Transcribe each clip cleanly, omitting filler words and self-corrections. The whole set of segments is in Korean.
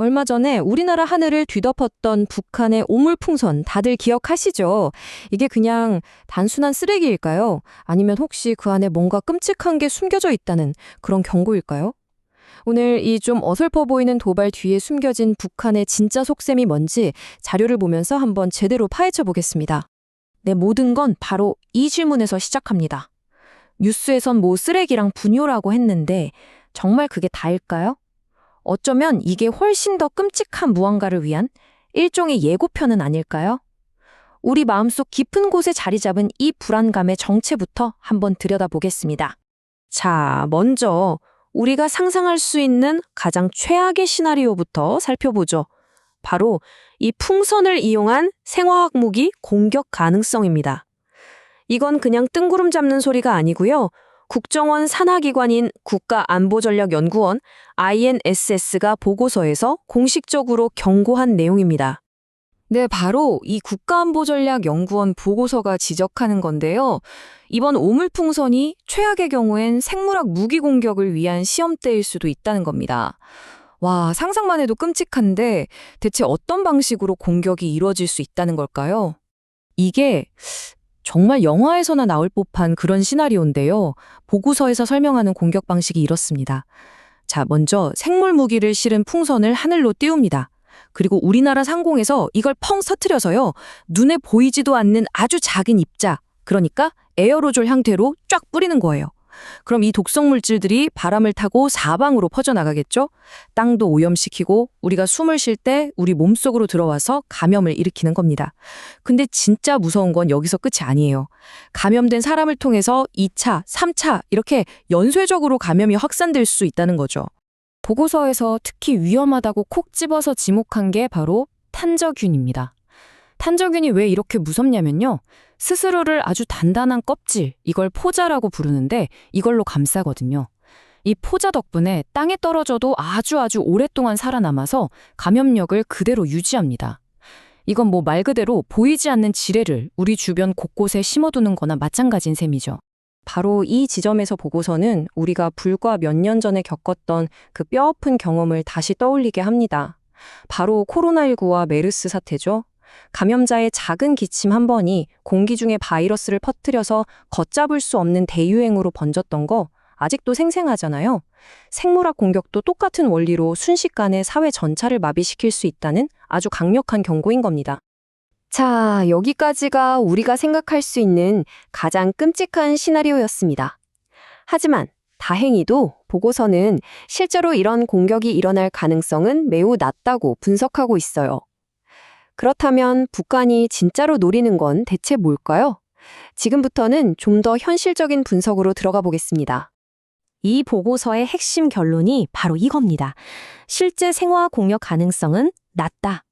얼마 전에 우리나라 하늘을 뒤덮었던 북한의 오물풍선 다들 기억하시죠? 이게 그냥 단순한 쓰레기일까요? 아니면 혹시 그 안에 뭔가 끔찍한 게 숨겨져 있다는 그런 경고일까요? 오늘 이 좀 어설퍼 보이는 도발 뒤에 숨겨진 북한의 진짜 속셈이 뭔지 자료를 보면서 한번 제대로 파헤쳐 보겠습니다. 네, 모든 건 바로 이 질문에서 시작합니다. 뉴스에선 뭐 쓰레기랑 분뇨라고 했는데 정말 그게 다일까요? 어쩌면 이게 훨씬 더 끔찍한 무언가를 위한 일종의 예고편은 아닐까요? 우리 마음속 깊은 곳에 자리 잡은 이 불안감의 정체부터 한번 들여다보겠습니다. 자, 먼저 우리가 상상할 수 있는 가장 최악의 시나리오부터 살펴보죠. 바로 이 풍선을 이용한 생화학 무기 공격 가능성입니다. 이건 그냥 뜬구름 잡는 소리가 아니고요. 국정원 산하기관인 국가안보전략연구원 INSS가 보고서에서 공식적으로 경고한 내용입니다. 네, 바로 이 국가안보전략연구원 보고서가 지적하는 건데요. 이번 오물풍선이 최악의 경우엔 생물학 무기 공격을 위한 시험대일 수도 있다는 겁니다. 와, 상상만 해도 끔찍한데 대체 어떤 방식으로 공격이 이루어질 수 있다는 걸까요? 이게 정말 영화에서나 나올 법한 그런 시나리오인데요. 보고서에서 설명하는 공격 방식이 이렇습니다. 자, 먼저 생물 무기를 실은 풍선을 하늘로 띄웁니다. 그리고 우리나라 상공에서 이걸 펑 터뜨려서요. 눈에 보이지도 않는 아주 작은 입자, 그러니까 에어로졸 형태로 쫙 뿌리는 거예요. 그럼 이 독성 물질들이 바람을 타고 사방으로 퍼져나가겠죠? 땅도 오염시키고 우리가 숨을 쉴 때 우리 몸속으로 들어와서 감염을 일으키는 겁니다. 근데 진짜 무서운 건 여기서 끝이 아니에요. 감염된 사람을 통해서 2차, 3차 이렇게 연쇄적으로 감염이 확산될 수 있다는 거죠. 보고서에서 특히 위험하다고 콕 집어서 지목한 게 바로 탄저균입니다. 탄저균이 왜 이렇게 무섭냐면요. 스스로를 아주 단단한 껍질, 이걸 포자라고 부르는데 이걸로 감싸거든요. 이 포자 덕분에 땅에 떨어져도 아주 오랫동안 살아남아서 감염력을 그대로 유지합니다. 이건 뭐 말 그대로 보이지 않는 지뢰를 우리 주변 곳곳에 심어두는 거나 마찬가지인 셈이죠. 바로 이 지점에서 보고서는 우리가 불과 몇 년 전에 겪었던 그 뼈아픈 경험을 다시 떠올리게 합니다. 바로 코로나19와 메르스 사태죠. 감염자의 작은 기침 한 번이 공기 중에 바이러스를 퍼뜨려서 걷잡을 수 없는 대유행으로 번졌던 거 아직도 생생하잖아요. 생물학 공격도 똑같은 원리로 순식간에 사회 전체를 마비시킬 수 있다는 아주 강력한 경고인 겁니다. 자, 여기까지가 우리가 생각할 수 있는 가장 끔찍한 시나리오였습니다. 하지만 다행히도 보고서는 실제로 이런 공격이 일어날 가능성은 매우 낮다고 분석하고 있어요. 그렇다면 북한이 진짜로 노리는 건 대체 뭘까요? 지금부터는 좀 더 현실적인 분석으로 들어가 보겠습니다. 이 보고서의 핵심 결론이 바로 이겁니다. 실제 생화 공격 가능성은 낮다.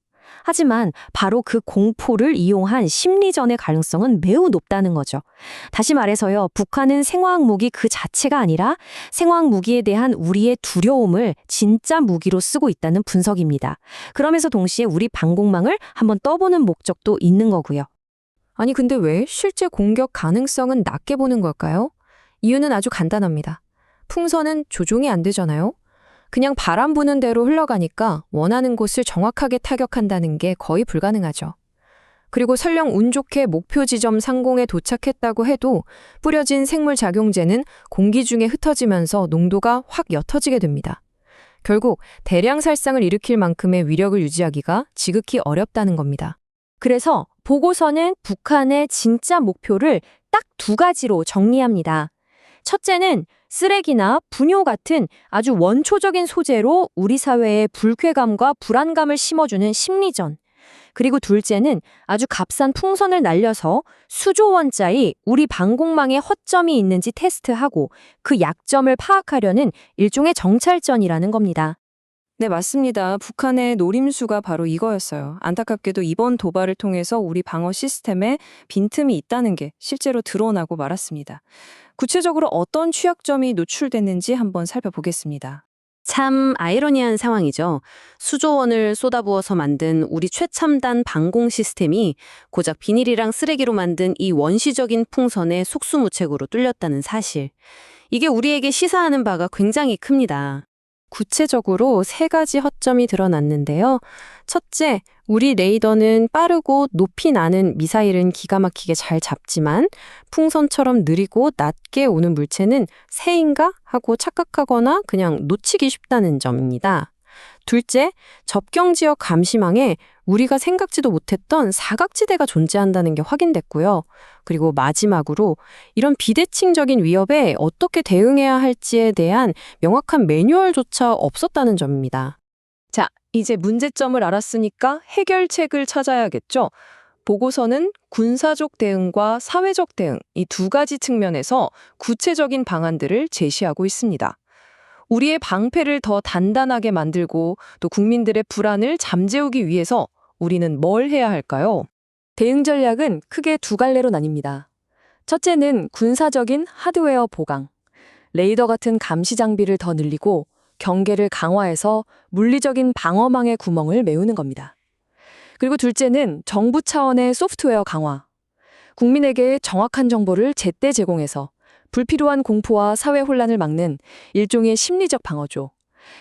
하지만 바로 그 공포를 이용한 심리전의 가능성은 매우 높다는 거죠. 다시 말해서요, 북한은 생화학 무기 그 자체가 아니라 생화학 무기에 대한 우리의 두려움을 진짜 무기로 쓰고 있다는 분석입니다. 그러면서 동시에 우리 방공망을 한번 떠보는 목적도 있는 거고요. 아니 근데 왜 실제 공격 가능성은 낮게 보는 걸까요? 이유는 아주 간단합니다. 풍선은 조종이 안 되잖아요. 그냥 바람 부는 대로 흘러가니까 원하는 곳을 정확하게 타격한다는 게 거의 불가능하죠. 그리고 설령 운 좋게 목표 지점 상공에 도착했다고 해도 뿌려진 생물 작용제는 공기 중에 흩어지면서 농도가 확 옅어지게 됩니다. 결국 대량 살상을 일으킬 만큼의 위력을 유지하기가 지극히 어렵다는 겁니다. 그래서 보고서는 북한의 진짜 목표를 딱 두 가지로 정리합니다. 첫째는 쓰레기나 분뇨 같은 아주 원초적인 소재로 우리 사회에 불쾌감과 불안감을 심어주는 심리전. 그리고 둘째는 아주 값싼 풍선을 날려서 수조 원짜리 우리 방공망에 허점이 있는지 테스트하고 그 약점을 파악하려는 일종의 정찰전이라는 겁니다. 네, 맞습니다. 북한의 노림수가 바로 이거였어요. 안타깝게도 이번 도발을 통해서 우리 방어 시스템에 빈틈이 있다는 게 실제로 드러나고 말았습니다. 구체적으로 어떤 취약점이 노출됐는지 한번 살펴보겠습니다. 참 아이러니한 상황이죠. 수조원을 쏟아부어서 만든 우리 최첨단 방공 시스템이 고작 비닐이랑 쓰레기로 만든 이 원시적인 풍선의 속수무책으로 뚫렸다는 사실. 이게 우리에게 시사하는 바가 굉장히 큽니다. 구체적으로 세 가지 허점이 드러났는데요. 첫째, 우리 레이더는 빠르고 높이 나는 미사일은 기가 막히게 잘 잡지만 풍선처럼 느리고 낮게 오는 물체는 새인가 하고 착각하거나 그냥 놓치기 쉽다는 점입니다. 둘째, 접경 지역 감시망에 우리가 생각지도 못했던 사각지대가 존재한다는 게 확인됐고요. 그리고 마지막으로 이런 비대칭적인 위협에 어떻게 대응해야 할지에 대한 명확한 매뉴얼조차 없었다는 점입니다. 자, 이제 문제점을 알았으니까 해결책을 찾아야겠죠. 보고서는 군사적 대응과 사회적 대응, 이 두 가지 측면에서 구체적인 방안들을 제시하고 있습니다. 우리의 방패를 더 단단하게 만들고 또 국민들의 불안을 잠재우기 위해서 우리는 뭘 해야 할까요? 대응 전략은 크게 두 갈래로 나뉩니다. 첫째는 군사적인 하드웨어 보강. 레이더 같은 감시 장비를 더 늘리고 경계를 강화해서 물리적인 방어망의 구멍을 메우는 겁니다. 그리고 둘째는 정부 차원의 소프트웨어 강화. 국민에게 정확한 정보를 제때 제공해서 불필요한 공포와 사회 혼란을 막는 일종의 심리적 방어죠.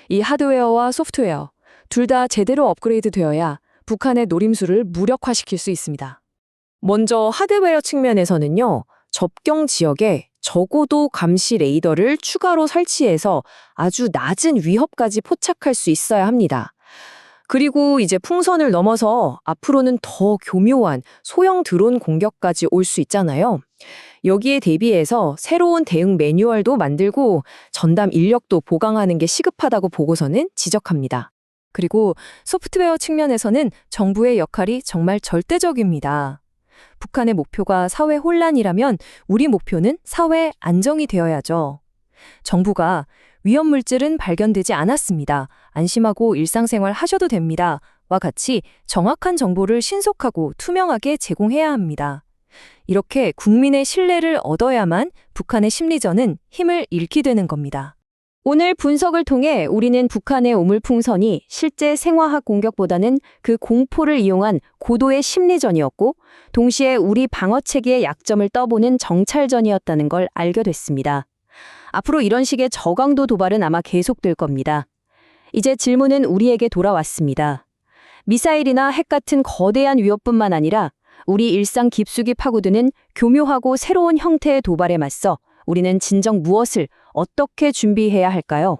이 하드웨어와 소프트웨어, 둘 다 제대로 업그레이드 되어야 북한의 노림수를 무력화시킬 수 있습니다. 먼저 하드웨어 측면에서는요, 접경 지역에 적어도 감시 레이더를 추가로 설치해서 아주 낮은 위협까지 포착할 수 있어야 합니다. 그리고 이제 풍선을 넘어서 앞으로는 더 교묘한 소형 드론 공격까지 올 수 있잖아요. 여기에 대비해서 새로운 대응 매뉴얼도 만들고 전담 인력도 보강하는 게 시급하다고 보고서는 지적합니다. 그리고 소프트웨어 측면에서는 정부의 역할이 정말 절대적입니다. 북한의 목표가 사회 혼란이라면 우리 목표는 사회 안정이 되어야죠. 정부가 위험 물질은 발견되지 않았습니다. 안심하고 일상생활 하셔도 됩니다. 와 같이 정확한 정보를 신속하고 투명하게 제공해야 합니다. 이렇게 국민의 신뢰를 얻어야만 북한의 심리전은 힘을 잃게 되는 겁니다. 오늘 분석을 통해 우리는 북한의 오물풍선이 실제 생화학 공격보다는 그 공포를 이용한 고도의 심리전이었고, 동시에 우리 방어체계의 약점을 떠보는 정찰전이었다는 걸 알게 됐습니다. 앞으로 이런 식의 저강도 도발은 아마 계속될 겁니다. 이제 질문은 우리에게 돌아왔습니다. 미사일이나 핵 같은 거대한 위협뿐만 아니라 우리 일상 깊숙이 파고드는 교묘하고 새로운 형태의 도발에 맞서 우리는 진정 무엇을 어떻게 준비해야 할까요?